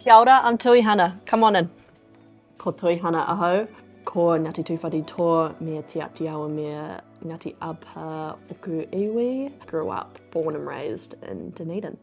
Kia ora, I'm Tuihana. Come on in. Ko Tuihana ahau. Ko Ngāti Tūwharetoa, me te Atiawa, me Ngāti Apa, oku iwi. Grew up, born and raised in Dunedin.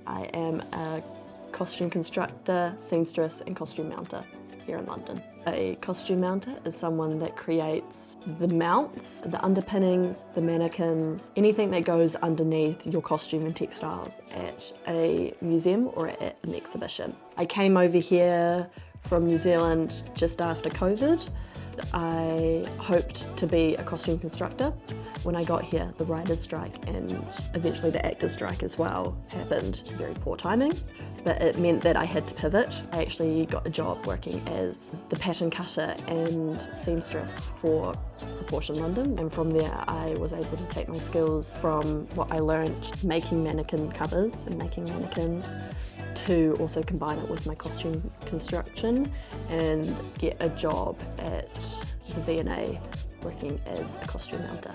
I am a costume constructor, seamstress and costume mounter here in London. A costume mounter is someone that creates the mounts, the underpinnings, the mannequins, anything that goes underneath your costume and textiles at a museum or at an exhibition. I came over here from New Zealand just after COVID. I hoped to be a costume constructor. When I got here, the writers' strike and eventually the actors' strike as well happened. Very poor timing, but it meant that I had to pivot. I actually got a job working as the pattern cutter and seamstress for Proportion London, and from there I was able to take my skills from what I learned making mannequin covers and making mannequins to also combine it with my costume construction and get a job at the V&A working as a costume mounter.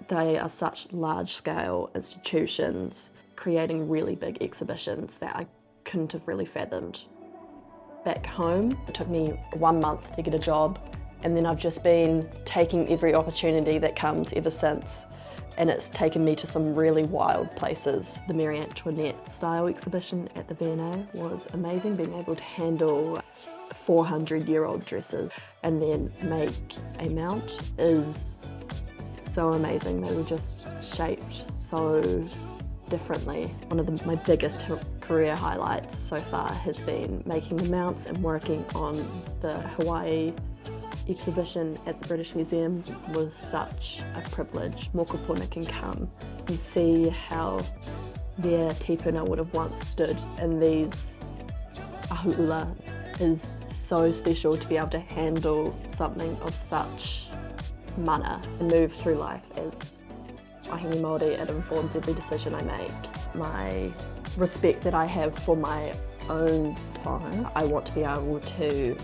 They are such large-scale institutions creating really big exhibitions that I couldn't have really fathomed. Back home, it took me 1 month to get a job, and then I've just been taking every opportunity that comes ever since. And it's taken me to some really wild places. The Marie Antoinette style exhibition at the V&A was amazing, being able to handle 400-year-old dresses and then make a mount is so amazing. They were just shaped so differently. One of my biggest career highlights so far has been making the mounts and working on the Hawaiʻi exhibition at the British Museum was such a privilege. Mokopuna can come and see how their tūpuna would have once stood in these ahu'ula. Is so special to be able to handle something of such mana and move through life as wahine Māori. It informs every decision I make. My respect that I have for my own taonga, I want to be able to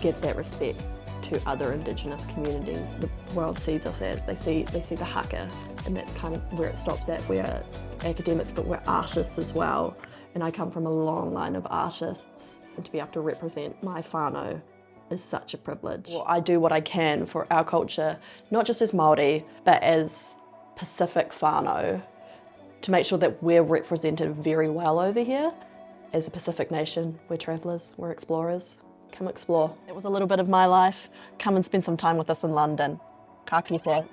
give that respect to other indigenous communities. The world sees us as, they see the haka, and that's kind of where it stops at. We're academics, but we're artists as well. And I come from a long line of artists, and to be able to represent my whānau is such a privilege. Well, I do what I can for our culture, not just as Māori, but as Pacific whānau, to make sure that we're represented very well over here. As a Pacific nation, we're travellers, we're explorers. Come explore. It was a little bit of my life. Come and spend some time with us in London. Ka kite.